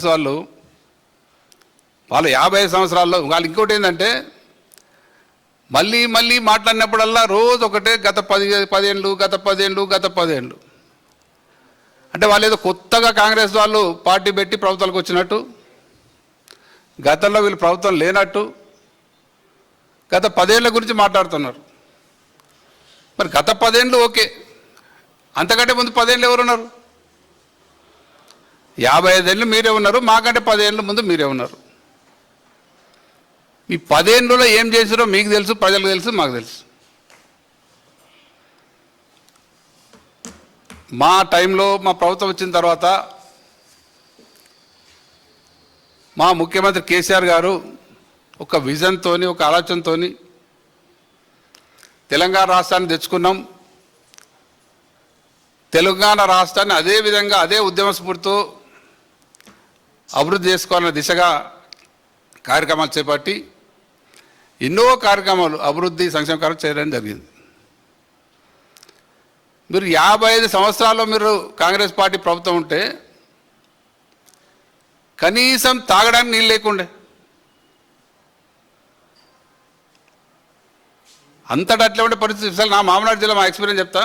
వాళ్ళు 55 సంవత్సరాల్లో వాళ్ళు ఇంకోటి ఏంటంటే మళ్ళీ మళ్ళీ మాట్లాడినప్పుడల్లా రోజు ఒకటే గత 10 ఏళ్ళు అంటే వాళ్ళు ఏదో కొత్తగా కాంగ్రెస్ వాళ్ళు పార్టీ పెట్టి ప్రభుత్వాలకు వచ్చినట్టు, గతంలో వీళ్ళు ప్రభుత్వం లేనట్టు గత 10 ఏళ్ళ గురించి మాట్లాడుతున్నారు. మరి గత 10 ఏళ్ళు ఓకే, అంతకంటే ముందు 10 ఏళ్ళు ఎవరున్నారు? 55 ఏళ్ళు మీరే ఉన్నారు, మాకంటే 10 ఏళ్ళ ముందు మీరే ఉన్నారు. ఈ 10 ఏళ్ళలో ఏం చేసారో మీకు తెలుసు, ప్రజలకు తెలుసు, మాకు తెలుసు. మా టైంలో మా ప్రభుత్వం వచ్చిన తర్వాత మా ముఖ్యమంత్రి కేసీఆర్ గారు ఒక విజన్తో, ఒక ఆలోచనతో తెలంగాణ రాష్ట్రాన్ని తెచ్చుకున్నాం. తెలంగాణ రాష్ట్రాన్ని అదే విధంగా అదే ఉద్యమ స్ఫూర్తితో అభివృద్ధి చేసుకోవాలనే దిశగా కార్యక్రమాలు చేపట్టి ఎన్నో కార్యక్రమాలు అభివృద్ధి సంక్షేమ కార్యక్రమాలు చేయడం జరిగింది. మీరు 55 సంవత్సరాల్లో మీరు కాంగ్రెస్ పార్టీ ప్రభుత్వం ఉంటే కనీసం తాగడానికి నీళ్ళు లేకుండే, అంతటా అట్లా ఉండే పరిస్థితి. అసలు నా మామనాడు జిల్లా మా ఎక్స్పీరియన్స్ చెప్తా.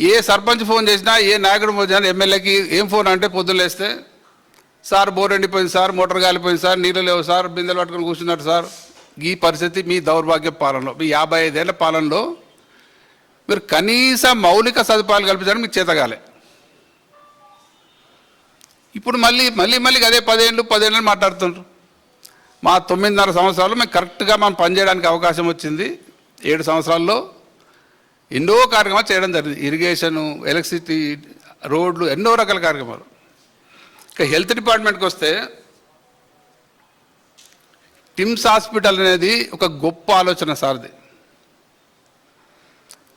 ఏ సర్పంచ్ ఫోన్ చేసినా, ఏ నాయకుడు ఫోన్ చేసినా, ఎమ్మెల్యేకి ఏం ఫోన్ అంటే పొద్దున్న లేస్తే, సార్ బోర్ ఎండిపోయింది సార్, మోటార్ కాలిపోయింది సార్, నీళ్ళు లేవు సార్, బిందెలు పట్టుకొని కూర్చున్నారు సార్. ఈ పరిస్థితి మీ దౌర్భాగ్య పాలనలో, మీ 55 ఏళ్ల పాలనలో మీరు కనీస మౌలిక సదుపాయాలు కల్పించడానికి మీకు చేతగాలే. ఇప్పుడు మళ్ళీ అదే 10 ఏళ్ళు మాట్లాడుతుండ్రు. మా 9.5 సంవత్సరాలు మేము కరెక్ట్గా మనం పనిచేయడానికి అవకాశం వచ్చింది. 7 సంవత్సరాల్లో ఎన్నో కార్యక్రమాలు చేయడం జరిగింది. ఇరిగేషను, ఎలక్ట్రిసిటీ, రోడ్లు, ఎన్నో రకాల కార్యక్రమాలు. ఇక హెల్త్ డిపార్ట్మెంట్కి వస్తే టిమ్స్ హాస్పిటల్ అనేది ఒక గొప్ప ఆలోచన సార్ది.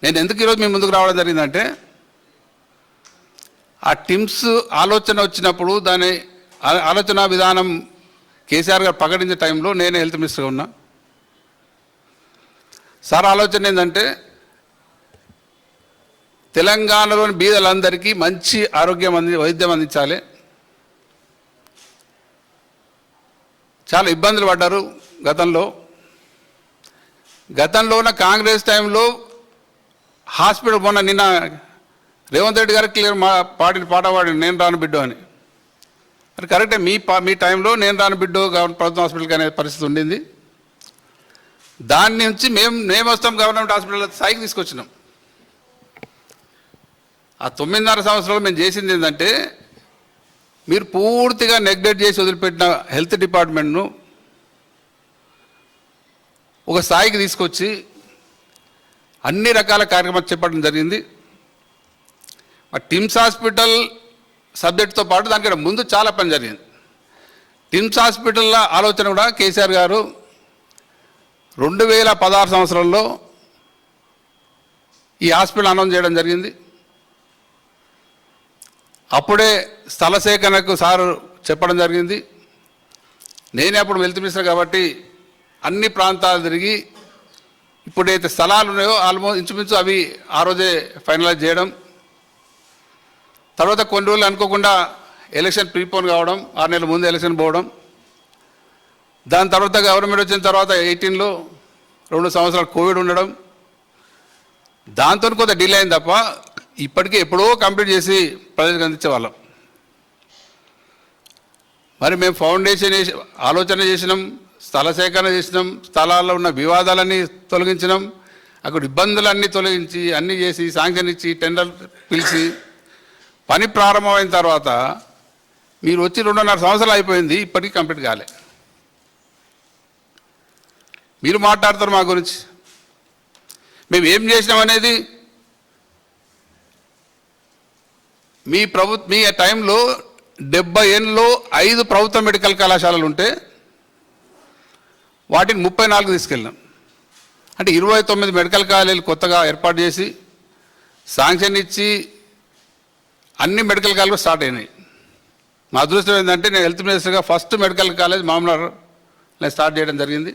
నేను ఎందుకు ఈరోజు మీ ముందుకు రావడం జరిగిందంటే, ఆ టిమ్స్ ఆలోచన వచ్చినప్పుడు దాని ఆలోచన విధానం కేసీఆర్ గారు ప్రకటించే టైంలో నేనే హెల్త్ మినిస్టర్గా ఉన్నా. సార్ ఆలోచన ఏంటంటే తెలంగాణలోని బీదలందరికీ మంచి వైద్యం అందించాలి. చాలా ఇబ్బందులు పడ్డారు గతంలో ఉన్న కాంగ్రెస్ టైంలో హాస్పిటల్ మొన్న నిన్న రేవంత్ రెడ్డి గారికి క్లియర్ మా పాట పాడి నేను రాను బిడ్డో అని. అది కరెక్టే, మీ టైంలో నేను రాను బిడ్డో ప్రభుత్వ హాస్పిటల్కి అనే పరిస్థితి ఉండింది. దాని నుంచి మేము వస్తాం గవర్నమెంట్ హాస్పిటల్ స్థాయికి తీసుకొచ్చినాం. ఆ 9.5 సంవత్సరాలు మేము చేసింది ఏంటంటే, మీరు పూర్తిగా నెగ్లెక్ట్ చేసి వదిలిపెట్టిన హెల్త్ డిపార్ట్మెంట్ను ఒక స్థాయికి తీసుకొచ్చి అన్ని రకాల కార్యక్రమాలు చేపట్టడం జరిగింది. ఆ టిమ్స్ హాస్పిటల్ సబ్జెక్టుతో పాటు దానికంటే ముందు చాలా పని జరిగింది. టిమ్స్ హాస్పిటల్ల ఆలోచన కూడా కేసీఆర్ గారు 2016 సంవత్సరంలో ఈ హాస్పిటల్ అనౌన్స్ చేయడం జరిగింది. అప్పుడే స్థల సేకరణకు సారు చెప్పడం జరిగింది. నేనే అప్పుడు హెల్త్ మినిస్టర్ కాబట్టి అన్ని ప్రాంతాలు తిరిగి ఇప్పుడైతే స్థలాలు ఉన్నాయో ఆల్మోస్ట్ ఇంచుమించు అవి ఆ రోజే ఫైనలైజ్ చేయడం. తర్వాత కొన్ని రోజులు అనుకోకుండా ఎలక్షన్ ప్రీపోన్ కావడం, 6 నెలల ముందు ఎలక్షన్ పోవడం. దాని తర్వాత గవర్నమెంట్ వచ్చిన తర్వాత 18లో 2 సంవత్సరాలు కోవిడ్ ఉండడం, దాంతో కొంత డిలే అయింది తప్ప ఇప్పటికీ ఎప్పుడో కంప్లీట్ చేసి ప్రజలకు అందించేవాళ్ళం. మరి మేము ఫౌండేషన్ ఆలోచన చేసినాం, స్థల సేకరణ చేసినాం, స్థలాల్లో ఉన్న వివాదాలన్నీ తొలగించినాం, అక్కడ ఇబ్బందులన్నీ తొలగించి అన్నీ చేసి శాంక్షన్ ఇచ్చి టెండర్ పిలిచి పని ప్రారంభమైన తర్వాత మీరు వచ్చి 2.5 సంవత్సరాలు అయిపోయింది, ఇప్పటికీ కంప్లీట్ కాలే. మీరు మాట్లాడతారు మా గురించి, మేము ఏం చేసినాం అనేది. మీ టైంలో 70 ఏళ్ళలో 5 ప్రభుత్వ మెడికల్ కళాశాలలు ఉంటే వాటిని 34 తీసుకెళ్ళినాం. అంటే 29 మెడికల్ కాలేజీలు కొత్తగా ఏర్పాటు చేసి శాంక్షన్ ఇచ్చి అన్ని మెడికల్ కాలేజీలు స్టార్ట్ అయినాయి. మా అదృష్టం ఏంటంటే నేను హెల్త్ మినిస్టర్గా ఫస్ట్ మెడికల్ కాలేజ్ మామూలు నేను స్టార్ట్ చేయడం జరిగింది.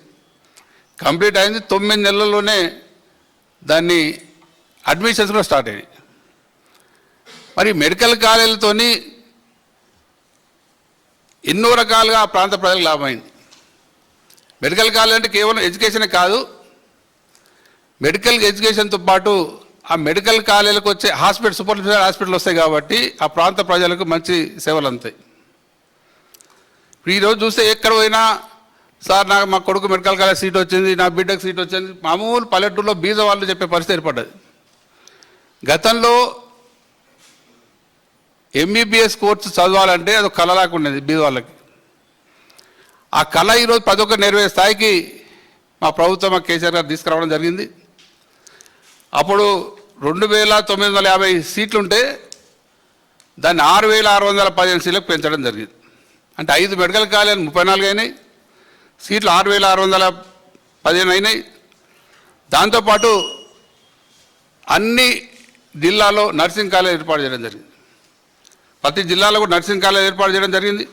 కంప్లీట్ అయింది 9 నెలల్లోనే దాన్ని అడ్మిషన్స్ కూడా స్టార్ట్ అయినాయి. మరి మెడికల్ కాలేజీలతోని ఎన్నో రకాలుగా ఆ ప్రాంత ప్రజలకు లాభమైంది. మెడికల్ కాలేజ్ అంటే కేవలం ఎడ్యుకేషనే కాదు, మెడికల్ ఎడ్యుకేషన్తో పాటు ఆ మెడికల్ కాలేజీలకు వచ్చే హాస్పిటల్, సూపర్ స్పెషాలిటీ హాస్పిటల్ వస్తాయి కాబట్టి ఆ ప్రాంత ప్రజలకు మంచి సేవలు అందుతాయి. ఈరోజు చూస్తే ఎక్కడ పోయినా సార్ నాకు మా కొడుకు మెడికల్ కాలేజ్ సీట్ వచ్చింది, నా బిడ్డకు సీట్ వచ్చింది, మామూలు పల్లెటూరులో బీద వాళ్ళు చెప్పే పరిస్థితి ఏర్పడ్డది. గతంలో ఎంబీబీఎస్ కోర్సు చదవాలంటే అది కళలాగా ఉండేది బీద వాళ్ళకి. ఆ కళ ఈరోజు ప్రతి ఒక్కరు నెరవేరే స్థాయికి మా ప్రభుత్వం, మా కేసీఆర్ గారు తీసుకురావడం జరిగింది. అప్పుడు 2950 సీట్లుంటే దాన్ని 6615 సీట్లకు పెంచడం జరిగింది. అంటే 5 మెడికల్ కాలేజీలు 34 అయినాయి, సీట్లు 6615 అయినాయి. దాంతోపాటు అన్ని జిల్లాలో నర్సింగ్ కాలేజ్ ఏర్పాటు చేయడం జరిగింది. ప్రతి జిల్లాలో కూడా నర్సింగ్ కాలేజ్ ఏర్పాటు చేయడం జరిగింది.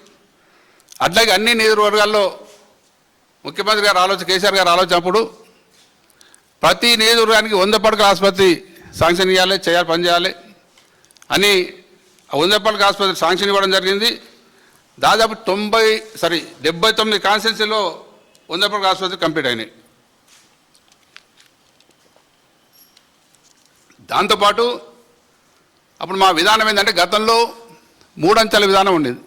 అట్లాగే అన్ని నియోజకవర్గాల్లో ముఖ్యమంత్రి గారు కేసీఆర్ గారు ఆలోచనప్పుడు ప్రతి నియోజకవర్గానికి 100 పడకల ఆసుపత్రి శాంక్షన్ ఇవ్వాలి, పని చేయాలి అని 100 పడకల ఆసుపత్రి శాంక్షన్ ఇవ్వడం జరిగింది. దాదాపు 79 కాన్స్టిట్యున్సీలో 100 పడకల ఆసుపత్రి కంప్లీట్ అయినాయి. దాంతోపాటు అప్పుడు మా విధానం ఏంటంటే గతంలో 3 అంచెల విధానం ఉండేది.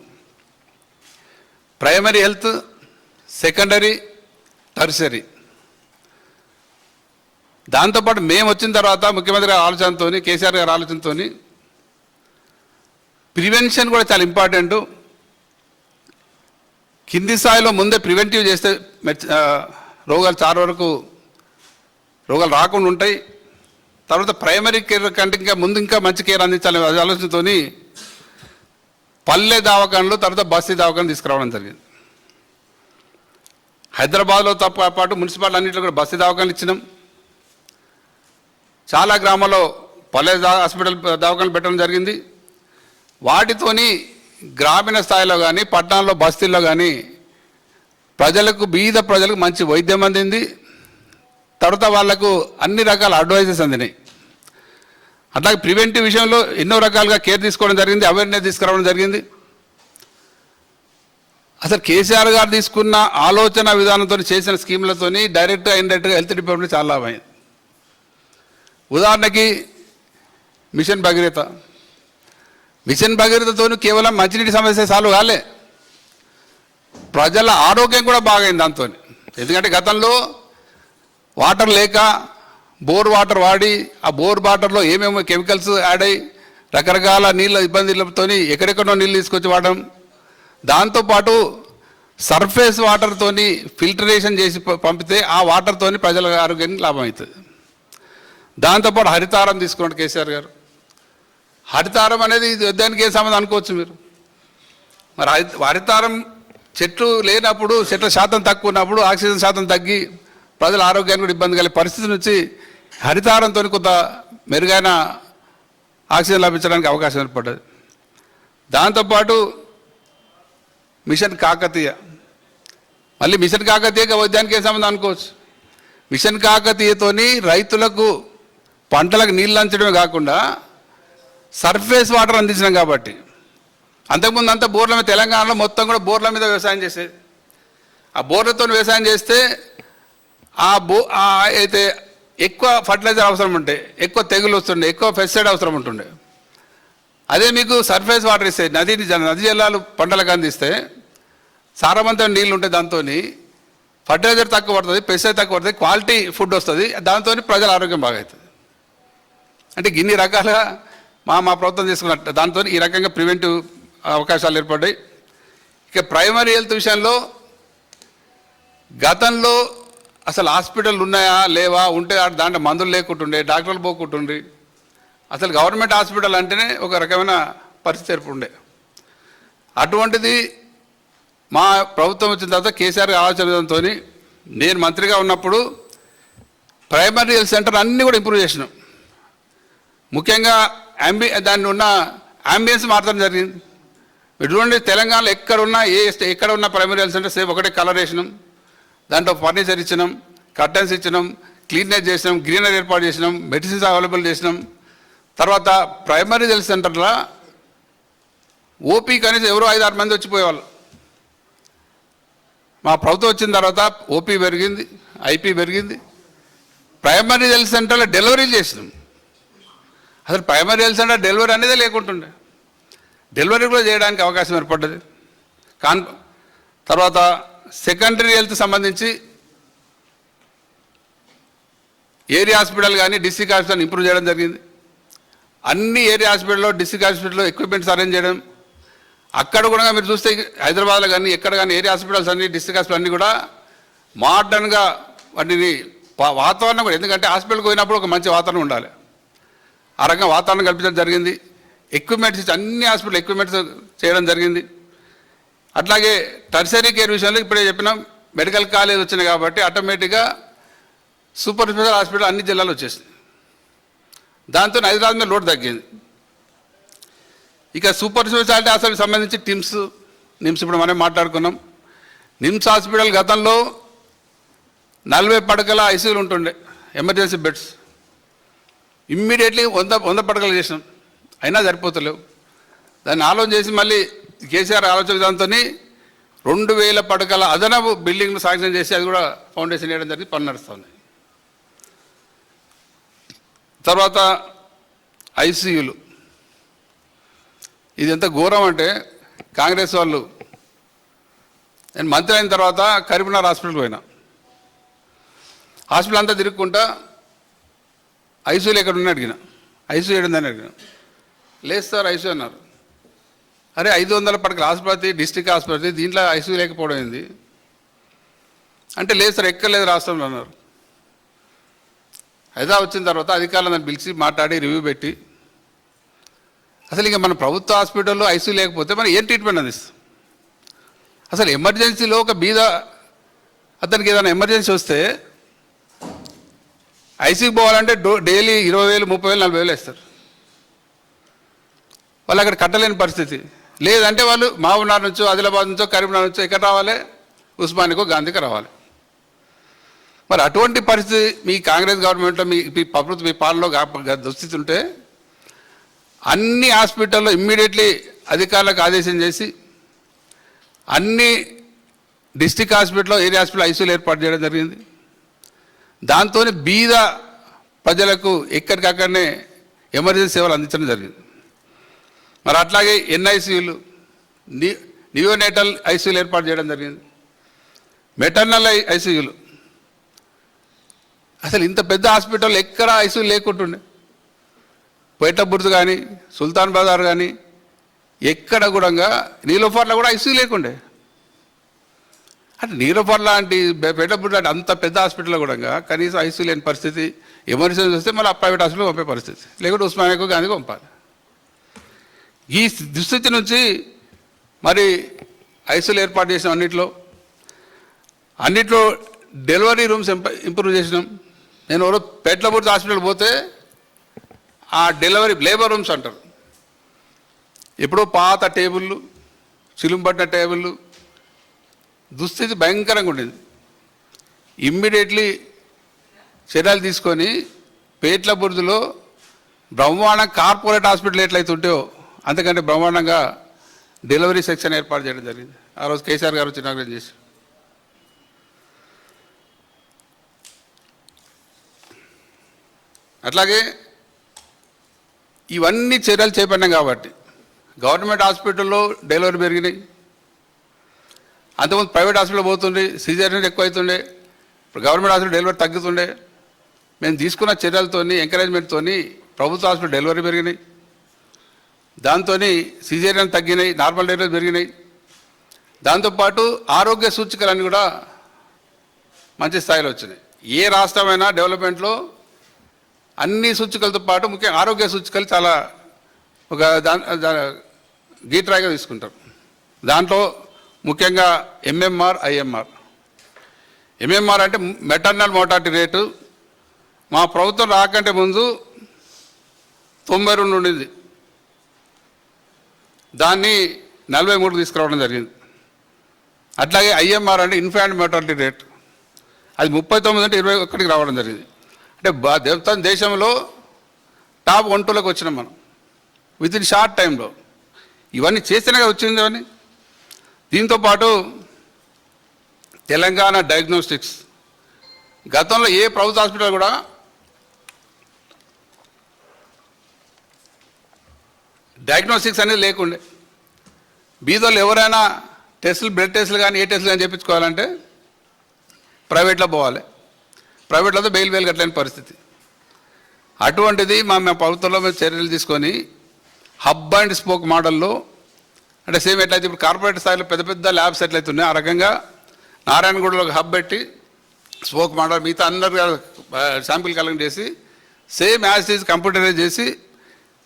Primary health, secondary, tertiary. దాంతోపాటు మేము వచ్చిన తర్వాత ముఖ్యమంత్రి గారి ఆలోచనతో, కేసీఆర్ గారి ఆలోచనతో ప్రివెన్షన్ కూడా చాలా ఇంపార్టెంట్. కింది స్థాయిలో ముందే ప్రివెంటివ్ చేస్తే రోగాలు చాలా వరకు రోగాలు రాకుండా ఉంటాయి. తర్వాత ప్రైమరీ కేర్ కంటే ఇంకా మంచి కేర్ అందించాలనే ఆలోచనతో పల్లె దవాఖానలు, తర్వాత బస్తీ దవాఖానలు తీసుకురావడం జరిగింది. హైదరాబాద్లో పాటు మున్సిపాలిటీ అన్నింటిలో కూడా బస్తీ దవాఖానలు ఇచ్చినాం. చాలా గ్రామాల్లో పల్లె హాస్పిటల్ దవాఖానలు పెట్టడం జరిగింది. వాటితోని గ్రామీణ స్థాయిలో కానీ పట్టణాల్లో బస్తీల్లో కానీ బీద ప్రజలకు మంచి వైద్యం అందింది. తర్వాత వాళ్లకు అన్ని రకాల అడ్వైజెస్ అందినాయి. అట్లాగే ప్రివెంటివ్ విషయంలో ఎన్నో రకాలుగా కేర్ తీసుకోవడం జరిగింది, అవేర్నెస్ తీసుకురావడం జరిగింది. అసలు కేసీఆర్ గారు తీసుకున్న ఆలోచన విధానంతో చేసిన స్కీములతో డైరెక్ట్గా ఇండైరెక్ట్గా హెల్త్ డిపార్ట్మెంట్ చాలా లాభమైంది. ఉదాహరణకి మిషన్ భగీరథతో కేవలం మంచినీటి సమస్య సాల్వ్ కాలే, ప్రజల ఆరోగ్యం కూడా బాగైంది దాంతో. ఎందుకంటే గతంలో వాటర్ లేక బోర్ వాటర్ వాడి ఆ బోర్ వాటర్లో ఏమేమో కెమికల్స్ యాడ్ అయ్యి రకరకాల నీళ్ళ ఇబ్బందులతో ఎక్కడెక్కడో నీళ్ళు తీసుకొచ్చి వాడడం. దాంతోపాటు సర్ఫేస్ వాటర్తోని ఫిల్టరేషన్ చేసి పంపితే ఆ వాటర్తోని ప్రజల ఆరోగ్యానికి లాభం అవుతుంది. దాంతోపాటు హరితారం తీసుకున్నాడు కేసీఆర్ గారు. హరితారం అనేది దానికి ఏ సంబంధం అనుకోవచ్చు మీరు. మరి హరితారం చెట్లు లేనప్పుడు, చెట్ల శాతం తక్కువ ఉన్నప్పుడు ఆక్సిజన్ శాతం తగ్గి ప్రజల ఆరోగ్యానికి కూడా ఇబ్బంది కలిగే పరిస్థితి నుంచి హరితారంతో కొంత మెరుగైన ఆక్సిజన్ లభించడానికి అవకాశం ఏర్పడ్డది. దాంతోపాటు మిషన్ కాకతీయ, మళ్ళీ మిషన్ కాకతీయగా వైద్యానికి ఏం సంబంధం అనుకోవచ్చు. మిషన్ కాకతీయతోని రైతులకు పంటలకు నీళ్ళు అంచడమే కాకుండా సర్ఫేస్ వాటర్ అందించినాం కాబట్టి. అంతకుముందు అంతా బోర్ల మీద, తెలంగాణలో మొత్తం కూడా బోర్ల మీద వ్యవసాయం చేసేది. ఆ బోర్లతో వ్యవసాయం చేస్తే అయితే ఎక్కువ ఫర్టిలైజర్ అవసరం ఉంటే, ఎక్కువ తెగులు వస్తుండే, ఎక్కువ పెస్టిసైడ్ అవసరం ఉంటుండే. అదే మీకు సర్ఫేస్ వాటర్ ఇస్తే, నది జలాలు పంటలకు అందిస్తే సారవంతమైన నీళ్ళు ఉంటాయి. దాంతో ఫర్టిలైజర్ తక్కువ పడుతుంది, పెస్టిసైడ్ తక్కువ పడుతుంది, క్వాలిటీ ఫుడ్ వస్తుంది. దాంతో ప్రజల ఆరోగ్యం బాగా అవుతుంది. అంటే ఇన్ని రకాలుగా మా ప్రభుత్వం తీసుకున్నట్టు దాంతో ఈ రకంగా ప్రివెంటివ్ అవకాశాలు ఏర్పడ్డాయి. ఇక ప్రైమరీ హెల్త్ విషయంలో గతంలో అసలు హాస్పిటల్ ఉన్నాయా లేవా, ఉంటే దాంట్లో మందులు లేకుంటుండే, డాక్టర్లు పోకుంటుండ్రి. అసలు గవర్నమెంట్ హాస్పిటల్ అంటేనే ఒక రకమైన పరిస్థితి ఏర్పడుండే. అటువంటిది మా ప్రభుత్వం వచ్చిన తర్వాత కేసీఆర్ ఆలోచనతో నేను మంత్రిగా ఉన్నప్పుడు ప్రైమరీ హెల్త్ సెంటర్ అన్నీ కూడా ఇంప్రూవ్ చేసినాం. ముఖ్యంగా దాన్ని ఉన్న అంబియన్స్ మార్చడం జరిగింది. ఇటువంటి తెలంగాణలో ఎక్కడ ఉన్న ప్రైమరీ హెల్త్ సెంటర్ సేమ్ ఒకటే కలర్ వేసినాం, దాంట్లో ఫర్నిచర్ ఇచ్చినాం, కర్టన్స్ ఇచ్చినాం, క్లీన్నెస్ చేసినాం, గ్రీనరీ ఏర్పాటు చేసినాం, మెడిసిన్స్ అవైలబుల్ చేసినాం. తర్వాత ప్రైమరీ హెల్త్ సెంటర్లో ఓపీ కనీసం ఎవరో 5-6 మంది వచ్చిపోయేవాళ్ళు. మా ప్రభుత్వం వచ్చిన తర్వాత ఓపీ పెరిగింది, ఐపీ పెరిగింది. ప్రైమరీ హెల్త్ సెంటర్లో డెలివరీలు చేసినాం. అసలు ప్రైమరీ హెల్త్ సెంటర్ డెలివరీ అనేదే లేకుంటుండే, డెలివరీ కూడా చేయడానికి అవకాశం ఏర్పడ్డది. తర్వాత సెకండరీ హెల్త్ సంబంధించి ఏరియా హాస్పిటల్ కానీ డిస్ట్రిక్ట్ హాస్పిటల్ ఇంప్రూవ్ చేయడం జరిగింది. అన్ని ఏరియా హాస్పిటల్లో డిస్ట్రిక్ట్ హాస్పిటల్లో ఎక్విప్మెంట్స్ అరేంజ్ చేయడం. అక్కడ కూడా మీరు చూస్తే హైదరాబాద్లో కానీ ఎక్కడ కానీ ఏరియా హాస్పిటల్స్ అన్ని డిస్ట్రిక్ట్ హాస్పిటల్ అన్నీ కూడా మోడర్న్గా వాటిని వాతావరణం కూడా, ఎందుకంటే హాస్పిటల్కి పోయినప్పుడు ఒక మంచి వాతావరణం ఉండాలి, ఆ రకంగా వాతావరణం కల్పించడం జరిగింది. ఎక్విప్మెంట్స్ అన్ని హాస్పిటల్ ఎక్విప్మెంట్స్ చేయడం జరిగింది. అట్లాగే టర్సరీ కేర్ విషయంలో ఇప్పుడే చెప్పినాం, మెడికల్ కాలేజ్ వచ్చినాయి కాబట్టి ఆటోమేటిక్గా సూపర్ స్పెషల్ హాస్పిటల్ అన్ని జిల్లాలు వచ్చేసింది. దాంతో హైదరాబాద్ మీద లోటు తగ్గింది. ఇక సూపర్ స్పెషాలిటీ హాస్పిటల్కి సంబంధించి నిమ్స్ ఇప్పుడు మనం మాట్లాడుకున్నాం. నిమ్స్ హాస్పిటల్ గతంలో 40 పడకల ఐసీయూలు ఉంటుండే, ఎమర్జెన్సీ బెడ్స్. ఇమ్మీడియట్లీ 100 పడకలు చేసినాం, అయినా సరిపోతలేవు. దాన్ని ఆలోచన చేసి మళ్ళీ కేసీఆర్ ఆలోచన విధానంతో 2000 పడకల అదనపు బిల్డింగ్ను శాంక్షన్ చేసి అది కూడా ఫౌండేషన్ వేయడం జరిగి పని నడుస్తుంది. తర్వాత ఐసీయూలు, ఇది ఎంత ఘోరం అంటే కాంగ్రెస్ వాళ్ళు, నేను మంత్రి అయిన తర్వాత కరీంనగర్ హాస్పిటల్కి పోయినా, హాస్పిటల్ అంతా తిరుగుకుంటా ఐసీయూలు ఎక్కడ ఉన్న అడిగిన, ఐసీయూ ఏడుందని అడిగిన. లేదు సార్ ఐసీయూ అన్నారు. అరే 500 పడకల ఆసుపత్రి, డిస్ట్రిక్ట్ ఆసుపత్రి, దీంట్లో ఐసీయూ లేకపోవడం ఏంది అంటే, లేదు సార్ ఎక్కర్లేదు రాష్ట్రంలో అన్నారు. హైదరాబాద్ వచ్చిన తర్వాత అధికారులను పిలిచి మాట్లాడి రివ్యూ పెట్టి, అసలు ఇంకా మన ప్రభుత్వ హాస్పిటల్లో ఐసీయూ లేకపోతే మనం ఏం ట్రీట్మెంట్ అందిస్తాం? అసలు ఎమర్జెన్సీలో ఒక బీద అతనికి ఏదైనా ఎమర్జెన్సీ వస్తే ఐసీయూకి పోవాలంటే డైలీ 20,000, 30,000, 40,000 వేస్తారు. వాళ్ళు అక్కడ కట్టలేని పరిస్థితి. లేదంటే వాళ్ళు మహబూబ్నగర్ నుంచో, ఆదిలాబాద్ నుంచో, కరీంనగర్ నుంచో ఎక్కడ రావాలి? ఉస్మానియాకో, గాంధీకో రావాలి. మరి అటువంటి పరిస్థితి మీ కాంగ్రెస్ గవర్నమెంట్లో మీ ప్రభుత్వ మీ పాలనలో దుస్థితి ఉంటే అన్ని హాస్పిటల్లో ఇమ్మీడియట్లీ అధికారులకు ఆదేశం చేసి అన్ని డిస్ట్రిక్ట్ హాస్పిటల్లో, ఏరియా హాస్పిటల్ ఐసీయూలు ఏర్పాటు చేయడం జరిగింది. దాంతో బీద ప్రజలకు ఎక్కడికక్కడనే ఎమర్జెన్సీ సేవలు అందించడం జరిగింది. మరి అట్లాగే ఎన్ఐసీయూలు, నియోనేటల్ ఐసీయూలు ఏర్పాటు చేయడం జరిగింది. మెటర్నల్ ఐసీయూలు, అసలు ఇంత పెద్ద హాస్పిటల్ ఎక్కడ ఐసీయూ లేకుంటుండే. పేటబుర్జ్ కానీ, సుల్తాన్ బజార్ కానీ ఎక్కడ కూడా, నీలోఫర్లో కూడా ఐసీయూ లేకుండే. అంటే నీలోఫర్ లాంటి, పేటబుర్జ్ లాంటి అంత పెద్ద హాస్పిటల్లో కూడా కనీసం ఐసీయూ లేని పరిస్థితి. ఎమర్జెన్సీ వస్తే మళ్ళీ ప్రైవేట్ హాస్పిటల్ పంపే పరిస్థితి, లేకుంటే ఉస్మానియాకో, గాంధీకో పంపాలి. ఈ దుస్థితి నుంచి మరి ఐసీయూలు ఏర్పాటు చేసినాం. అన్నిట్లో డెలివరీ రూమ్స్ ఇంప్రూవ్ చేసినాం. నేను ఎవరో పేట్లబుర్జ్ హాస్పిటల్ పోతే ఆ డెలివరీ లేబర్ రూమ్స్ అంటారు, ఎప్పుడో పాత టేబుళ్ళు, చిలుంపట్టిన టేబుళ్ళు, దుస్థితి భయంకరంగా ఉండేది. ఇమ్మీడియట్లీ చర్యలు తీసుకొని పేట్లబుర్జ్లో బ్రహ్మాండ కార్పొరేట్ హాస్పిటల్ ఎట్లయితే ఉంటాయో అంతకంటే బ్రహ్మాండంగా డెలివరీ సెక్షన్ ఏర్పాటు చేయడం జరిగింది. ఆ రోజు కేసీఆర్ గారు వచ్చి ఇనాగ్రేట్ చేసి. అట్లాగే ఇవన్నీ చర్యలు చేపట్టాం కాబట్టి గవర్నమెంట్ హాస్పిటల్లో డెలివరీ పెరిగినాయి. అంతకుముందు ప్రైవేట్ హాస్పిటల్ పోతుండే, సిజేరియన్ ఎక్కువ అవుతుండే, ఇప్పుడు గవర్నమెంట్ హాస్పిటల్ డెలివరీ తగ్గుతుండే. మేము తీసుకున్న చర్యలతో, ఎంకరేజ్మెంట్తో ప్రభుత్వ హాస్పిటల్ డెలివరీ పెరిగినాయి. దాంతో సిజేరియన్ తగ్గినాయి, నార్మల్ డెలివరీ పెరిగినాయి. దాంతోపాటు ఆరోగ్య సూచికలన్నీ కూడా మంచి స్థాయిలో వచ్చినాయి. ఏ రాష్ట్రమైనా డెవలప్మెంట్లో అన్ని సూచికలతో పాటు ముఖ్యంగా ఆరోగ్య సూచికలు చాలా ఒక గీట్రాయిగా తీసుకుంటారు. దాంట్లో ముఖ్యంగా ఎంఎంఆర్, ఐఎంఆర్. ఎంఎంఆర్ అంటే మెటర్నల్ మోర్టాలిటీ రేటు మా ప్రభుత్వం రాకంటే ముందు 92 ఉండింది, దాన్ని 43 తీసుకురావడం జరిగింది. అట్లాగే ఐఎంఆర్ అంటే ఇన్ఫాంట్ మోర్టాలిటీ రేట్, అది 39 అంటే 21కి రావడం జరిగింది. అంటే దేశంలో టాప్ 1, 2లకు వచ్చినాం మనం విత్ ఇన్ షార్ట్ టైంలో. ఇవన్నీ చేస్తేనే వచ్చింది. అవన్నీ దీంతోపాటు తెలంగాణ డయాగ్నోస్టిక్స్. గతంలో ఏ ప్రభుత్వ హాస్పిటల్ కూడా డయాగ్నోస్టిక్స్ అనేది లేకుండే. బీదోళ్ళు ఎవరైనా టెస్టులు, బ్లడ్ టెస్టులు కానీ ఏ టెస్టులు కానీ చేయించుకోవాలంటే ప్రైవేట్లో పోవాలి. ప్రైవేట్లతో బెయిల్ కట్టలేని పరిస్థితి. అటువంటిది మా ప్రభుత్వంలో మేము చర్యలు తీసుకొని హబ్ అండ్ స్పోక్ మోడల్లో, అంటే సేమ్ ఎట్లయితే ఇప్పుడు కార్పొరేట్ స్థాయిలో పెద్ద పెద్ద ల్యాబ్స్ ఎట్లయితే ఉన్నాయో ఆ రకంగా నారాయణగూడలో ఒక హబ్ పెట్టి స్పోక్ మోడల్ మిగతా అందరు శాంపిల్ కలెక్ట్ చేసి సేమ్ యాజ్ ఈజ్ కంప్యూటరైజ్ చేసి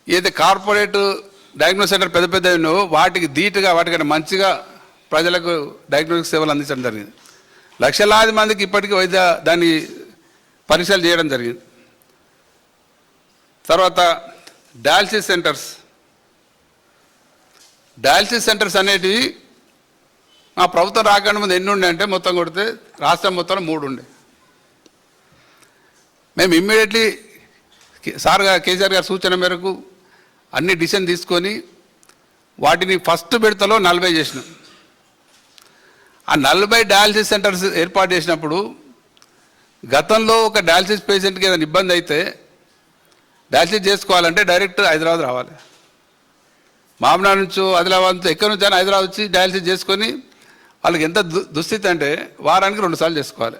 ఏదైతే కార్పొరేట్ డయాగ్నోస్ సెంటర్ పెద్ద పెద్ద ఉన్నాయో వాటికి ధీటుగా వాటికన్నా మంచిగా ప్రజలకు డయాగ్నోస్టిక్ సేవలు అందించడం జరిగింది. లక్షలాది మందికి ఇప్పటికీ దాన్ని పరీక్షలు చేయడం జరిగింది. తర్వాత డయాలసిస్ సెంటర్స్ అనేటివి మా ప్రభుత్వం రాకుండా ముందు ఎన్ని ఉండే అంటే మొత్తం కొడితే రాష్ట్రం మొత్తంలో 3 ఉండే. మేము ఇమ్మీడియట్లీ కేసీఆర్ గారి సూచన మేరకు అన్ని డిసిషన్ తీసుకొని వాటిని ఫస్ట్ విడతలో 40 చేసినాం. ఆ 40 డయాలసిస్ సెంటర్స్ ఏర్పాటు చేసినప్పుడు గతంలో ఒక డయాలసిస్ పేషెంట్కి ఏదైనా ఇబ్బంది అయితే డయాలసిస్ చేసుకోవాలంటే డైరెక్ట్ హైదరాబాద్ రావాలి. మామనాడు నుంచో ఆదిలాబాద్ నుంచో ఎక్కడి నుంచి అయినా హైదరాబాద్ వచ్చి డయాలసిస్ చేసుకొని వాళ్ళకి ఎంత దుస్థితి అంటే వారానికి 2 సార్లు చేసుకోవాలి.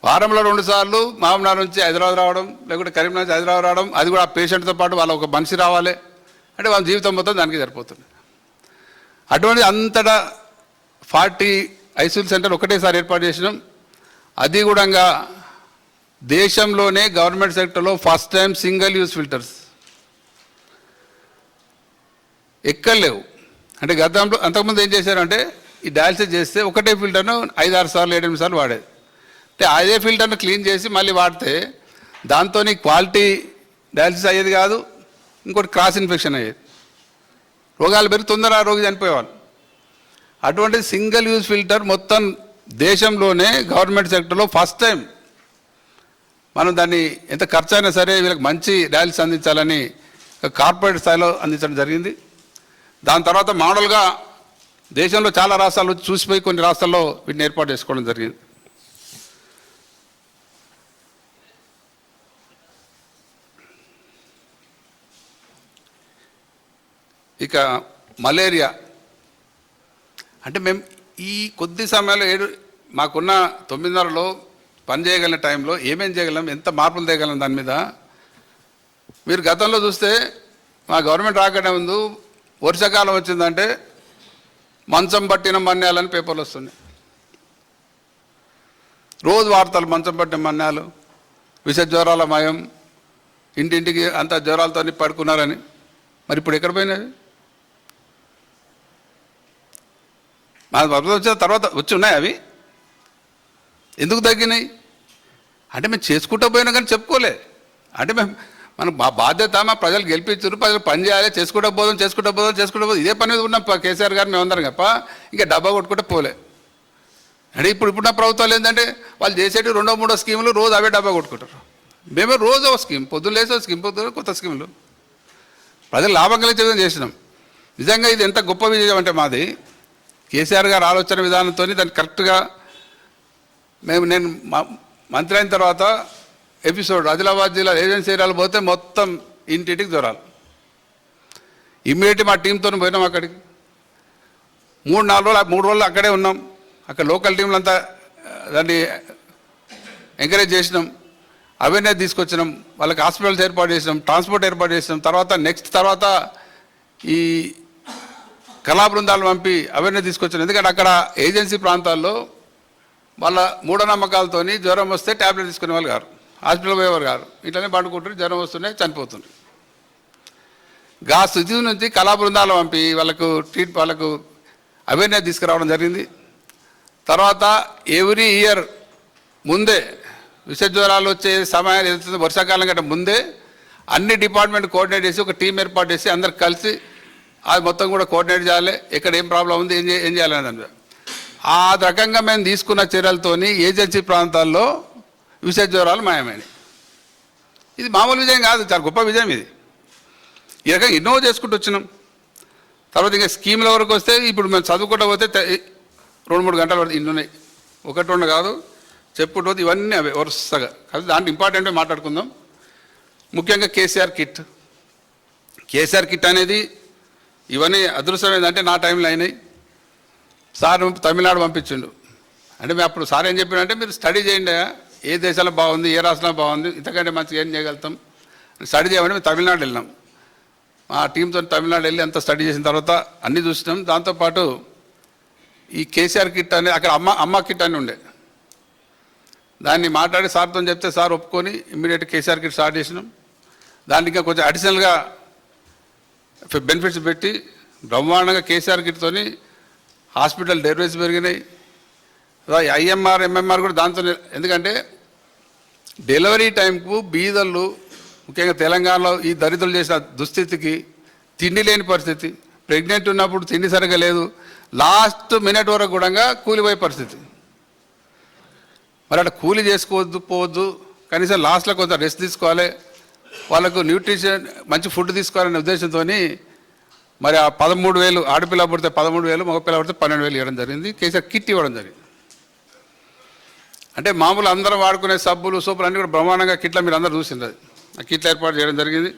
వారంలో 2 సార్లు మామనాడు నుంచి హైదరాబాద్ రావడం, లేకుంటే కరీంనగర్ నుంచి హైదరాబాద్ రావడం, అది కూడా ఆ పేషెంట్తో పాటు వాళ్ళ ఒక మనిషి రావాలి అంటే వాళ్ళ జీవితం మొత్తం దానికి సరిపోతుంది. అటువంటి అంతటా 40 ఐసీయూ సెంటర్ ఒకటేసారి ఏర్పాటు చేసినాం. అది కూడా దేశంలోనే గవర్నమెంట్ సెక్టర్లో first time single use filters ఎక్కడ లేవు. అంటే గతంలో అంతకుముందు ఏం చేశారంటే ఈ డయాలసిస్ చేస్తే ఒకటే ఫిల్టర్ను 5-6 సార్లు 7-8 సార్లు వాడేది. అంటే అదే ఫిల్టర్ను క్లీన్ చేసి మళ్ళీ వాడితే దాంతో క్వాలిటీ డయాలసిస్ అయ్యేది కాదు, ఇంకోటి క్రాస్ ఇన్ఫెక్షన్ అయ్యేది, రోగాలు పెరిగి తొందరగా రోగి చనిపోయేవాళ్ళు. అటువంటి సింగిల్ యూజ్ ఫిల్టర్ మొత్తం దేశంలోనే గవర్నమెంట్ సెక్టర్లో ఫస్ట్ టైం మనం దాన్ని ఎంత ఖర్చు అయినా సరే వీళ్ళకి మంచి డయాలసిస్ అందించాలని కార్పొరేట్ స్థాయిలో అందించడం జరిగింది. దాని తర్వాత మోడల్గా దేశంలో చాలా రాష్ట్రాలు చూసిపోయి కొన్ని రాష్ట్రాల్లో వీటిని ఏర్పాటు చేసుకోవడం జరిగింది. ఇక మలేరియా అంటే మేము ఈ కొద్ది సమయంలో మాకున్న 9:30లో పని చేయగలిగిన టైంలో ఏమేం చేయగలం, ఎంత మార్పులు తేయగలం దాని మీద మీరు గతంలో చూస్తే మా గవర్నమెంట్ రాకనే ముందు వర్షాకాలం వచ్చిందంటే మంచం పట్టిన మన్యాలని పేపర్లు వస్తున్నాయి. రోజు వార్తలు మంచం పట్టిన మన్యాలు, విష జ్వరాల మయం, ఇంటింటికి అంత జ్వరాలతో పడుకున్నారని. మరి ఇప్పుడు ఎక్కడ పోయినవి? మా ప్రభుత్వం వచ్చిన తర్వాత వచ్చి ఉన్నాయి అవి ఎందుకు తగ్గినాయి అంటే మేము చేసుకుంటూ పోయినా కానీ చెప్పుకోలే. అంటే మనకు మా బాధ్యత, మా ప్రజలు గెలిపించారు, ప్రజలు పని చేయాలి, చేసుకుంటూ పోదాం ఇదే పని మీద ఉన్నాం కేసీఆర్ గారు మేము అందరం తప్ప ఇంకా డబ్బా కొట్టుకుంటే పోలే. అంటే ఇప్పుడున్న ప్రభుత్వాలు ఏంటంటే వాళ్ళు చేసేటి 2-3 స్కీములు రోజు అవే డబ్బా కొట్టుకుంటారు. మేమే రోజు ఒక స్కీమ్, పొద్దున్న లేసి ఒక స్కీమ్, పొద్దున్న కొత్త స్కీములు ప్రజలు లాభం కలిగే విధంగా చేసినాం. నిజంగా ఇది ఎంత గొప్ప విజయం అంటే మాది కేసీఆర్ గారు ఆలోచన విధానంతో దాన్ని కరెక్ట్గా నేను మంత్రి అయిన తర్వాత ఎపిసోడ్ ఆదిలాబాద్ జిల్లా ఏజెన్సీ ఏరియాలు పోతే మొత్తం ఇంటింటికి జ్వరాలు. ఇమ్మీడియట్లీ మా టీంతో పోయినాం అక్కడికి. 3 రోజులు అక్కడే ఉన్నాం. అక్కడ లోకల్ టీంలు అంతా దాన్ని ఎంకరేజ్ చేసినాం, అవేర్నెస్ తీసుకొచ్చినాం, వాళ్ళకి హాస్పిటల్స్ ఏర్పాటు చేసినాం, ట్రాన్స్పోర్ట్ ఏర్పాటు చేసినాం. తర్వాత ఈ కళా బృందాలు పంపి అవేర్నెస్ తీసుకొచ్చాను. ఎందుకంటే అక్కడ ఏజెన్సీ ప్రాంతాల్లో వాళ్ళ మూఢనమ్మకాలతో జ్వరం వస్తే ట్యాబ్లెట్ తీసుకునే వాళ్ళు గారు, హాస్పిటల్ పోయేవారు గారు, ఇట్లనే పండుకుంటారు, జ్వరం వస్తున్నాయి చనిపోతుంది. గా స్థితి నుంచి కళా బృందాలు పంపి వాళ్ళకు అవేర్నెస్ తీసుకురావడం జరిగింది. తర్వాత ఎవ్రీ ఇయర్ ముందే విష జ్వరాలు వచ్చే సమయాలు ఏదైతే వర్షాకాలం కంటే ముందే అన్ని డిపార్ట్మెంట్ కోఆర్డినేట్ చేసి ఒక టీం ఏర్పాటు చేసి అందరికి కలిసి అది మొత్తం కూడా కోఆర్డినేట్ చేయాలి, ఎక్కడ ఏం ప్రాబ్లం ఉంది, ఏం చేయాలని దాని మీద ఆ రకంగా మేము తీసుకున్న చర్యలతోని ఏజెన్సీ ప్రాంతాల్లో విష జ్వరాలు మాయమైనవి. ఇది మామూలు విజయం కాదు, చాలా గొప్ప విజయం ఇది. ఈ రకంగా ఎన్నో చేసుకుంటూ వచ్చినాం. తర్వాత ఇంకా స్కీముల వరకు వస్తే ఇప్పుడు మేము చదువుకుంటూ పోతే 2-3 గంటల వరకు ఇన్ని ఉన్నాయి. ఒకటి రెండు కాదు, చెప్పుకుంటూ ఇవన్నీ అవే వరుసగా. కాబట్టి దాంట్లో ఇంపార్టెంట్గా మాట్లాడుకుందాం. ముఖ్యంగా కేసీఆర్ కిట్. కేసీఆర్ కిట్ అనేది ఇవన్నీ అదృష్టం ఏంటంటే నా టైంలో అయినాయి. సార్ తమిళనాడు పంపించిండు. అంటే మేము అప్పుడు సార్ ఏం చెప్పినంటే మీరు స్టడీ చేయండి, ఏ దేశాల్లో బాగుంది, ఏ రాష్ట్రంలో బాగుంది, ఇంతకంటే మంచిగా ఏం చేయగలుగుతాం స్టడీ చేయమని మేము తమిళనాడు వెళ్ళినాం. మా టీంతో తమిళనాడు వెళ్ళి అంత స్టడీ చేసిన తర్వాత అన్నీ చూసినాం. దాంతోపాటు ఈ కేసీఆర్ కిట్ అనేది అక్కడ అమ్మ కిట్ అని ఉండే, దాన్ని మాట్లాడి సార్తో చెప్తే సార్ ఒప్పుకొని ఇమ్మీడియట్ కేసీఆర్ కిట్ స్టార్ట్ చేసినాం. దానికి ఇంకా కొంచెం అడిషనల్గా బెనిఫిట్స్ పెట్టి బ్రహ్మాండంగా కేసీఆర్ కిట్తోని హాస్పిటల్ డెలివరీస్ పెరిగినాయి. ఐఎంఆర్ ఎంఎంఆర్ కూడా దాంతో. ఎందుకంటే డెలివరీ టైంకు బీదలు ముఖ్యంగా తెలంగాణలో ఈ దరిద్రులు చేసిన దుస్థితికి తిండి లేని పరిస్థితి, ప్రెగ్నెంట్ ఉన్నప్పుడు తిండి సరిగా లేదు, లాస్ట్ మినిట్ వరకు కూడా కూలిపోయే పరిస్థితి. మరి అట్లా కూలి చేసుకోవద్దు, పోవద్దు, కనీసం లాస్ట్లో కొంత రెస్ట్ తీసుకోవాలి, వాళ్ళకు న్యూట్రిషన్ మంచి ఫుడ్ తీసుకోవాలనే ఉద్దేశంతో మరి ఆ 13,000 ఆడపిల్ల పుడితే 13,000, మగపిల్ల పుడితే 12,000 ఇవ్వడం జరిగింది. కేసీఆర్ కిట్ ఇవ్వడం జరిగింది. అంటే మామూలు అందరం వాడుకునే సబ్బులు సోపులు అన్నీ కూడా బ్రహ్మాండంగా కిట్ల మీరు అందరూ చూసింది. ఆ కిట్లు ఏర్పాటు చేయడం జరిగింది.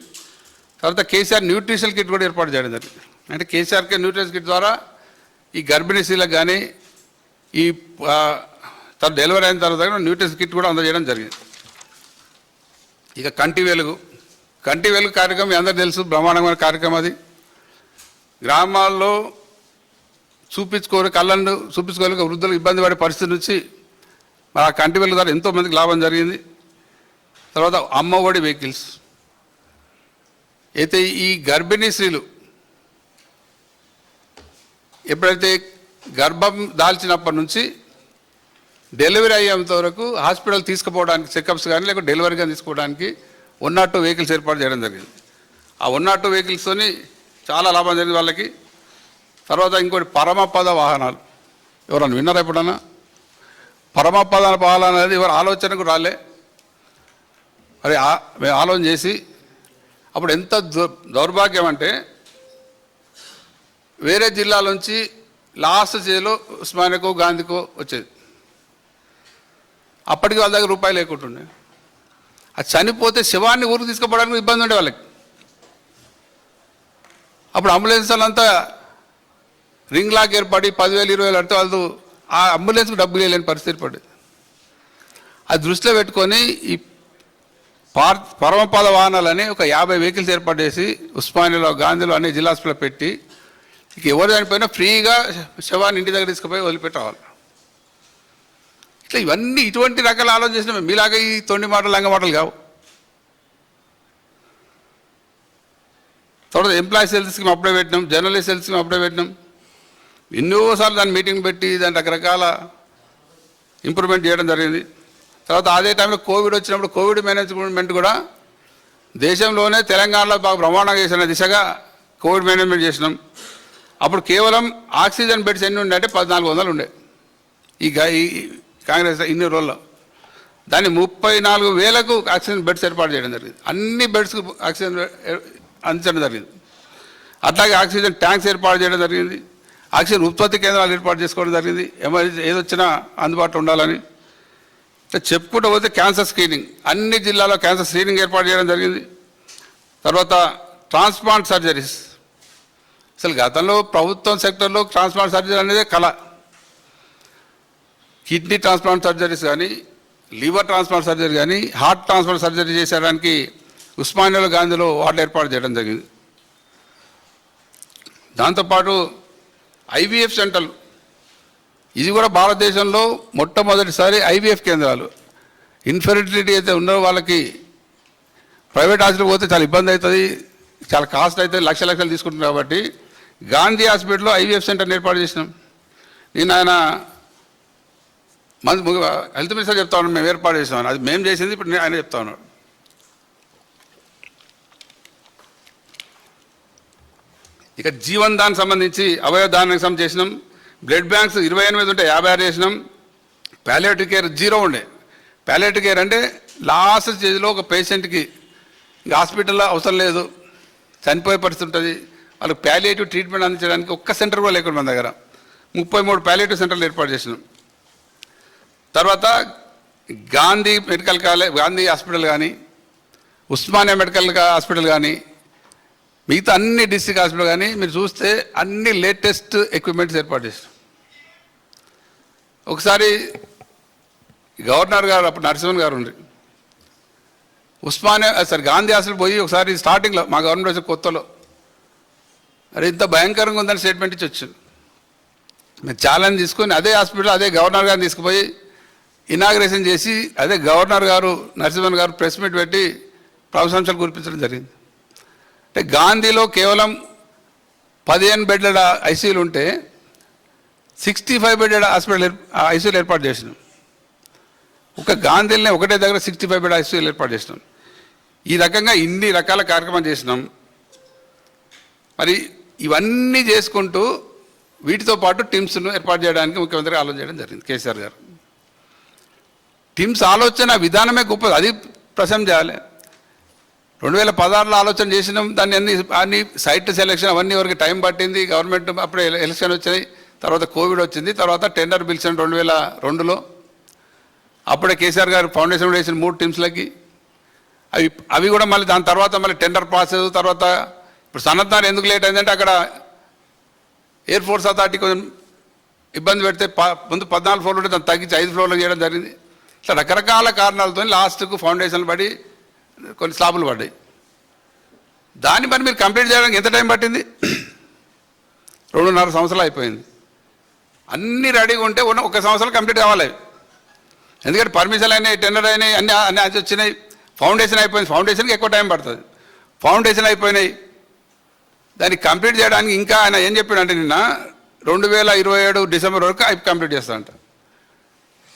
తర్వాత కేసీఆర్ న్యూట్రిషన్ కిట్ కూడా ఏర్పాటు చేయడం జరిగింది. అంటే కేసీఆర్కే న్యూట్రిషన్ కిట్ ద్వారా ఈ గర్భిణీ స్త్రీలకు కానీ ఈ డెలివరీ అయిన తర్వాత న్యూట్రిషన్ కిట్ కూడా అందజేయడం జరిగింది. ఇక కంటి వెలుగు కార్యక్రమం మీ అందరూ తెలుసు, బ్రహ్మాండమైన కార్యక్రమం. అది గ్రామాల్లో కళ్ళను చూపించుకోలేక వృద్ధులకు ఇబ్బంది పడే పరిస్థితి నుంచి మరి ఆ కంటి వెలుగు ద్వారా ఎంతోమందికి లాభం జరిగింది. తర్వాత అమ్మ ఒడి వెహికల్స్. అయితే ఈ గర్భిణీ స్త్రీలు ఎప్పుడైతే గర్భం దాల్చినప్పటి నుంచి డెలివరీ అయ్యేంత వరకు హాస్పిటల్ తీసుకుపోవడానికి చెకప్స్ కానీ లేకపోతే డెలివరీ కానీ తీసుకోవడానికి 102 వెహికల్స్ ఏర్పాటు చేయడం జరిగింది. ఆ 102 వెహికల్స్తోని చాలా లాభం జరిగింది వాళ్ళకి. తర్వాత ఇంకోటి పరమపద వాహనాలు. ఎవరన్నా విన్నారా ఎప్పుడన్నా? పరమపద వాహనాలు అనేది ఎవరు ఆలోచనకు రాలే. మరి మేము ఆలోచన చేసి అప్పుడు ఎంత దౌర్భాగ్యం అంటే వేరే జిల్లాల నుంచి లాస్ట్ స్టేజ్లో ఉస్మానియాకో గాంధీకో వచ్చేది. అప్పటికి వాళ్ళ దగ్గర రూపాయలు లేకుంటుండే. అది చనిపోతే శవాన్ని ఊరికి తీసుకుపోవడానికి ఇబ్బంది ఉండే వాళ్ళకి. అప్పుడు అంబులెన్స్ వాళ్ళంతా రింగ్ లాక్ ఏర్పడి 10,000 20,000 అంటే వాళ్ళు ఆ అంబులెన్స్కి డబ్బులు లేని పరిస్థితి పడేది. అది దృష్టిలో పెట్టుకొని ఈ పరమపద వాహనాలని ఒక 50 వెహికల్స్ ఏర్పాటు చేసి ఉస్మానియాలో గాంధీలో అన్ని జిల్లా హాస్పిటల్ పెట్టి ఇక ఎవరు చనిపోయినా ఫ్రీగా శవాన్ని ఇంటి దగ్గర తీసుకుపోయి వదిలిపెట్టేవాళ్ళు. ఇట్లా ఇవన్నీ ఇటువంటి రకాల ఆలోచన చేసినా మీలాగా ఈ తొండి మాటలు లంగ మాటలు కావు. తర్వాత ఎంప్లాయీస్ హెల్త్ స్కీమ్ అప్పుడే పెట్టినాం, జర్నలిస్ట్ హెల్త్ స్కీమ్ అప్పుడే పెట్టినాం. ఎన్నోసార్లు దాన్ని మీటింగ్ పెట్టి దాని రకరకాల ఇంప్రూవ్మెంట్ చేయడం జరిగింది. తర్వాత అదే టైంలో కోవిడ్ వచ్చినప్పుడు కోవిడ్ మేనేజ్మెంట్ కూడా దేశంలోనే తెలంగాణలో బాగా బ్రహ్మాండంగా చేసిన దిశగా కోవిడ్ మేనేజ్మెంట్ చేసినాం. అప్పుడు కేవలం ఆక్సిజన్ బెడ్స్ ఎన్ని ఉండే అంటే 1,400 ఉండే ఈ కాంగ్రెస్ ఇన్ని రోజుల్లో. దాన్ని 34,000కు ఆక్సిజన్ బెడ్స్ ఏర్పాటు చేయడం జరిగింది. అన్ని బెడ్స్కు ఆక్సిజన్ అందించడం జరిగింది. అట్లాగే ఆక్సిజన్ ట్యాంక్స్ ఏర్పాటు చేయడం జరిగింది. ఆక్సిజన్ ఉత్పత్తి కేంద్రాలు ఏర్పాటు చేసుకోవడం జరిగింది. ఎమర్జెన్సీ ఏదొచ్చినా అందుబాటులో ఉండాలని. చెప్పుకుంటూ పోతే క్యాన్సర్ స్క్రీనింగ్, అన్ని జిల్లాలో క్యాన్సర్ స్క్రీనింగ్ ఏర్పాటు చేయడం జరిగింది. తర్వాత ట్రాన్స్ప్లాంట్ సర్జరీస్. అసలు గతంలో ప్రభుత్వం సెక్టర్లో ట్రాన్స్ప్లాంట్ సర్జరీ అనేది కళ. కిడ్నీ ట్రాన్స్ప్లాంట్ సర్జరీస్ కానీ, లివర్ ట్రాన్స్ప్లాంట్ సర్జరీ కానీ, హార్ట్ ట్రాన్స్ప్లాంట్ సర్జరీ చేసేయడానికి ఉస్మానియాలో గాంధీలో వార్డు ఏర్పాటు చేయడం జరిగింది. దాంతోపాటు ఐవీఎఫ్ సెంటర్లు, ఇది కూడా భారతదేశంలో మొట్టమొదటిసారి ఐవీఎఫ్ కేంద్రాలు. ఇన్ఫెర్టిలిటీ అయితే ఉన్న వాళ్ళకి ప్రైవేట్ హాస్పిటల్ పోతే చాలా ఇబ్బంది అవుతుంది, చాలా కాస్ట్ అవుతుంది, లక్షలు తీసుకుంటున్నారు. కాబట్టి గాంధీ హాస్పిటల్లో ఐవీఎఫ్ సెంటర్ని ఏర్పాటు చేసినాం. నేను ఆయన హెల్త్ మినిస్టర్ చెప్తా ఉన్నాను, మేము ఏర్పాటు చేసామని. అది మేము చేసింది, ఇప్పుడు ఆయన చెప్తా ఉన్నాడు. ఇక జీవన్ దానికి సంబంధించి అవయవ దానానికి సంబంధించి చేసినాం. బ్లడ్ బ్యాంక్స్ 28 ఉంటే 56 చేసినాం. ప్యాలియేటివ్ కేర్ 0 ఉండే. ప్యాలియేటివ్ కేర్ అంటే లాస్ట్ స్టేజ్లో ఒక పేషెంట్కి ఇంకా హాస్పిటల్లో అవసరం లేదు, చనిపోయే పరిస్థితి ఉంటుంది, వాళ్ళకి ప్యాలియేటివ్ ట్రీట్మెంట్ అందించడానికి ఒక్క సెంటర్ కూడా లేకుండా మన దగ్గర 33 ప్యాలియేటివ్ సెంటర్లు ఏర్పాటు చేసినాం. తర్వాత Gandhi medical college, Gandhi hospital కానీ, ఉస్మానియా మెడికల్ హాస్పిటల్ కానీ, మిగతా అన్ని డిస్ట్రిక్ట్ హాస్పిటల్ కానీ మీరు చూస్తే అన్ని లేటెస్ట్ ఎక్విప్మెంట్స్ ఏర్పాటు చేసినాం. ఒకసారి గవర్నర్ గారు అప్పుడు నరసింహన్ గారు ఉండ్రి, ఉస్మానియా సార్ గాంధీ హాస్పిటల్ పోయి ఒకసారి స్టార్టింగ్లో మా గవర్నమెంట్ వచ్చే కొత్తలో అరే ఇంత భయంకరంగా ఉందని స్టేట్మెంట్ ఇచ్చి వచ్చాను. మేము ఛాలెంజ్ తీసుకొని అదే హాస్పిటల్ అదే గవర్నర్ గారిని తీసుకుపోయి ఇనాగ్రేషన్ చేసి అదే గవర్నర్ గారు నరసింహన్ గారు ప్రెస్ మీట్ పెట్టి ప్రశంసలు కురిపించడం జరిగింది. అంటే గాంధీలో కేవలం 15 బెడ్ల ఐసీయూలు ఉంటే 65 బెడ్ల హాస్పిటల్ ఐసీయూలు ఏర్పాటు చేసినాం. ఒక గాంధీలోనే ఒకటే దగ్గర 65 బెడ్ ఐసీయూలు ఏర్పాటు చేసినాం. ఈ రకంగా ఇన్ని రకాల కార్యక్రమాలు చేసినాం. మరి ఇవన్నీ చేసుకుంటూ వీటితో పాటు టిమ్స్ను ఏర్పాటు చేయడానికి ముఖ్యమంత్రి ఆలోచన చేయడం జరిగింది కేసీఆర్ గారు. టిమ్స్ ఆలోచన విధానమే గొప్పది, అది ప్రశంస చేయాలి. 2016లో ఆలోచన చేసినాం, దాన్ని అన్ని సైట్ సెలెక్షన్ అవన్నీ వరకు టైం పట్టింది. గవర్నమెంట్ అప్పుడే ఎలక్షన్ వచ్చినాయి, తర్వాత కోవిడ్ వచ్చింది, తర్వాత టెండర్ పిలిచిన 2002లో. అప్పుడే కేసీఆర్ గారు ఫౌండేషన్ కూడా వేసిన 3 టీమ్స్లకి. అవి కూడా మళ్ళీ దాని తర్వాత మళ్ళీ టెండర్ ప్రాసెస్, తర్వాత ఇప్పుడు సనత్నార్ ఎందుకు లేట్ అయిందంటే అక్కడ ఎయిర్ ఫోర్స్ అథారిటీ కొంచెం ఇబ్బంది పెడితే ముందు 14 ఫ్లోర్లు ఉంటే దాన్ని తగ్గించి 5 ఫ్లోర్లు చేయడం జరిగింది. ఇట్లా రకరకాల కారణాలతో లాస్ట్కు ఫౌండేషన్లు పడి కొన్ని స్లాబులు పడ్డాయి. దాన్ని మరి మీరు కంప్లీట్ చేయడానికి ఎంత టైం పట్టింది? 2.5 సంవత్సరాలు అయిపోయింది. అన్నీ రెడీగా ఉంటే 1 సంవత్సరం కంప్లీట్ కావాలి. ఎందుకంటే పర్మిషన్ అయినాయి, టెండర్ అయినాయి, అన్నీ అది వచ్చినాయి, ఫౌండేషన్ అయిపోయింది. ఫౌండేషన్కి ఎక్కువ టైం పడుతుంది. ఫౌండేషన్ అయిపోయినాయి, దాన్ని కంప్లీట్ చేయడానికి ఇంకా ఆయన ఏం చెప్పాడంటే నిన్న 2027 డిసెంబర్ వరకు కంప్లీట్ చేస్తాడంట.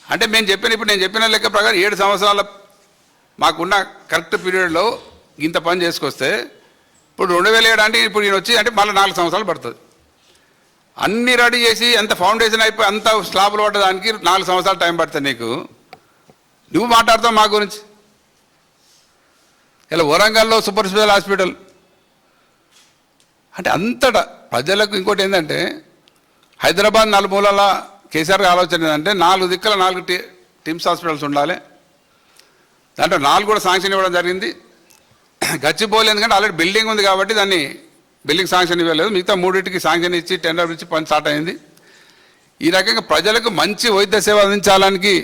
అంటే ఇప్పుడు నేను చెప్పిన లెక్క ప్రకారం 7 సంవత్సరాల మాకున్న కరెక్ట్ పీరియడ్లో ఇంత పని చేసుకొస్తే ఇప్పుడు 2007 అంటే ఇప్పుడు ఈయన వచ్చి అంటే మళ్ళీ 4 సంవత్సరాలు పడుతుంది. అన్నీ రెడీ చేసి అంత ఫౌండేషన్ అయిపోయి అంత స్లాబ్లు పట్టడానికి 4 సంవత్సరాలు టైం పడుతుంది. నువ్వు మాట్లాడతావు మా గురించి. ఇలా వరంగల్లో సూపర్ స్పెషల్ హాస్పిటల్ అంటే అంతటా ప్రజలకు. ఇంకోటి ఏంటంటే హైదరాబాద్ నలుమూలల కేసీఆర్ ఆలోచన ఏంటంటే 4 దిక్కుల 4 టిమ్స్ హాస్పిటల్స్ ఉండాలి. దాంట్లో 4 కూడా శాంక్షన్ ఇవ్వడం జరిగింది. గచ్చిపోలేదు, ఎందుకంటే ఆల్రెడీ బిల్డింగ్ ఉంది కాబట్టి దాన్ని బిల్డింగ్ శాంక్షన్ ఇవ్వలేదు. మిగతా 3టికి శాంక్షన్ ఇచ్చి టెండర్ ఇచ్చి పని స్టార్ట్ అయింది. ఈ రకంగా ప్రజలకు మంచి వైద్య సేవ అందించాలని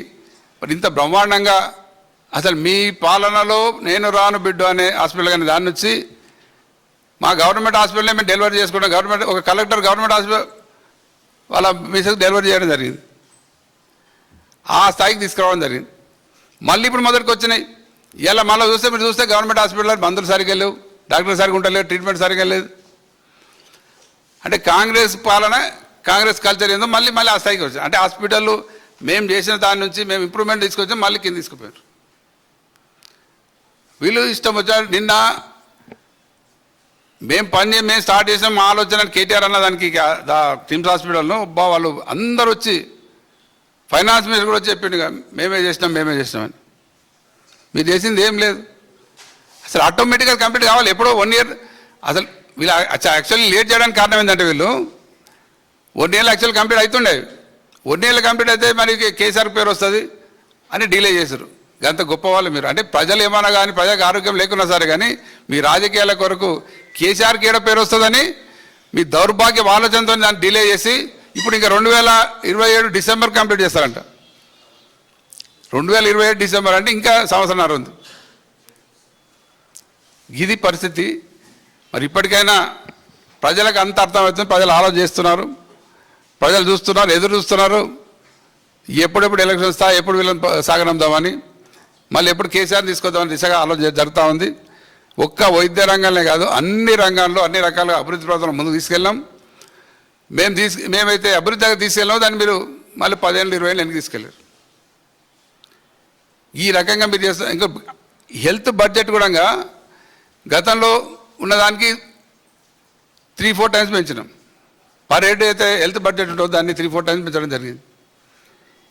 మరి ఇంత బ్రహ్మాండంగా అసలు మీ పాలనలో నేను రాను బిడ్డు అనే హాస్పిటల్ కానీ దాని నుంచి మా గవర్నమెంట్ హాస్పిటల్లో మేము డెలివరీ చేసుకుంటాం. గవర్నమెంట్ ఒక కలెక్టర్ గవర్నమెంట్ హాస్పిటల్ వాళ్ళ మిస్సెస్ డెలివరీ చేయడం జరిగింది. ఆ స్థాయికి తీసుకురావడం జరిగింది. మళ్ళీ ఇప్పుడు మొదటికి వచ్చినాయి. ఇలా మళ్ళీ మీరు చూస్తే గవర్నమెంట్ హాస్పిటల్లో మందులు సరిగ్గా లేవు, డాక్టర్ సరిగ్గా ఉండలేదు, ట్రీట్మెంట్ సరిగ్గా లేదు. అంటే కాంగ్రెస్ పాలన, కాంగ్రెస్ కల్చర్ ఏందో మళ్ళీ ఆ స్థాయికి వచ్చింది. అంటే హాస్పిటల్ మేము చేసిన దాని నుంచి మేము ఇంప్రూవ్మెంట్ తీసుకొచ్చాం, మళ్ళీ కింద తీసుకుపోయారు. వీళ్ళు ఇష్టం వచ్చారు. నిన్న మేము స్టార్ట్ చేసాం మా ఆలోచన కేటీఆర్ అన్న దానికి టిమ్స్ హాస్పిటల్ను వాళ్ళు అందరూ వచ్చి ఫైనాన్స్ మినిస్టర్ కూడా వచ్చి చెప్పిండు మేమే చేసినామని. మీరు చేసింది ఏం లేదు. అసలు ఆటోమేటిక్గా కంప్లీట్ కావాలి. ఎప్పుడో 1 ఇయర్ అసలు వీళ్ళు యాక్చువల్లీ లేట్ చేయడానికి కారణం ఏంటంటే వీళ్ళు 1 ఇయర్లో యాక్చువల్ కంప్లీట్ అవుతుండే. 1 ఇయర్లో కంప్లీట్ అయితే మరి కేసీఆర్ పేరు వస్తుంది అని డిలే చేశారు. అంత గొప్ప వాళ్ళు మీరు. అంటే ప్రజలు ఏమన్నా కానీ ప్రజలకు ఆరోగ్యం లేకున్నా సరే కానీ మీ రాజకీయాల కొరకు కేసీఆర్కి ఏడో పేరు వస్తుందని మీ దౌర్భాగ్య ఆలోచనతో దాన్ని డిలే చేసి ఇప్పుడు ఇంకా 2027 డిసెంబర్ కంప్లీట్ చేస్తారంట. 2027 డిసెంబర్ అంటే ఇంకా సంవత్సరంన్నర ఉంది. ఇది పరిస్థితి. మరి ఇప్పటికైనా ప్రజలకు అంత అర్థమవుతుంది. ప్రజలు ఆలోచన చేస్తున్నారు, ప్రజలు చూస్తున్నారు, ఎదురు చూస్తున్నారు. ఎప్పుడెప్పుడు ఎలక్షన్ వస్తా, ఎప్పుడు వీళ్ళని సాగనందామని, మళ్ళీ ఎప్పుడు కేసీఆర్ తీసుకొద్దామని దిశగా ఆలోచన జరుగుతూ ఉంది. ఒక్క వైద్య రంగంలో కాదు, అన్ని రంగాల్లో అన్ని రకాల అభివృద్ధి ప్రవర్తన ముందుకు తీసుకెళ్ళాం. మేమైతే అభివృద్ధి దగ్గర తీసుకెళ్ళామో దాన్ని మీరు మళ్ళీ 10 ఏళ్ళు 20 ఏళ్ళు వెనక్కి తీసుకెళ్ళారు. ఈ రకంగా మీరు చేస్తారు. ఇంకా హెల్త్ బడ్జెట్ కూడా గతంలో ఉన్నదానికి 3-4 టైమ్స్ పెంచినాం. పర్ హెడ్ అయితే హెల్త్ బడ్జెట్ ఉంటుందో దాన్ని 3-4 టైమ్స్ పెంచడం జరిగింది.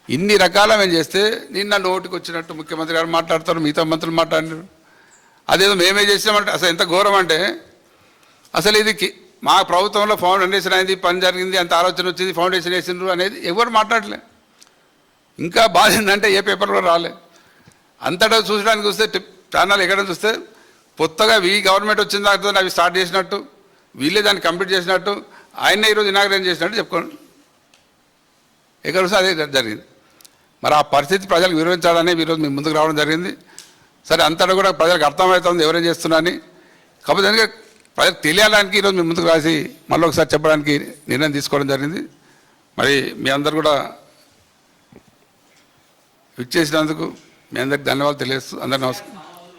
ఇన్ని రకాల మేము చేస్తే నిన్న నోటికి వచ్చినట్టు ముఖ్యమంత్రి గారు మాట్లాడతారు, మిగతా మంత్రులు మాట్లాడినారు. అదేదో మేమే చేసినామంటే అసలు ఎంత ఘోరం అంటే అసలు ఇది మా ప్రభుత్వంలో ఫౌండేషన్ అయింది, పని జరిగింది, అంత ఆలోచన వచ్చింది, ఫౌండేషన్ వేసిండ్రు అనేది ఎవరు మాట్లాడలే. ఇంకా బాధ ఏంటంటే ఏ పేపర్ కూడా రాలే. అంతటా చూసడానికి చూస్తే ఛానల్ ఎక్కడ చూస్తే కొత్తగా గవర్నమెంట్ వచ్చిన తర్వాత అవి స్టార్ట్ చేసినట్టు, వీళ్ళే దాన్ని కంప్లీట్ చేసినట్టు, ఆయనే ఈరోజు ఇనాగ్రేట్ చేసినట్టు చెప్పుకోండి. ఎక్కడ చూస్తే అదే జరిగింది. మరి ఆ పరిస్థితి ప్రజలకు వివరించాలని ఈరోజు మేము ముందుకు రావడం జరిగింది. సరే అంతటా కూడా ప్రజలకు అర్థమవుతుంది ఎవరేం చేస్తున్నారని. కాకపోతే ఎందుకంటే ప్రజలకు తెలియాలని ఈరోజు మేము ముందుకు రాసి మళ్ళీ ఒకసారి చెప్పడానికి నిర్ణయం తీసుకోవడం జరిగింది. మరి మీ అందరు కూడా ఇచ్చేసినందుకు మీ అందరికి ధన్యవాదాలు తెలియజేస్తూ అందరికీ నమస్కారం.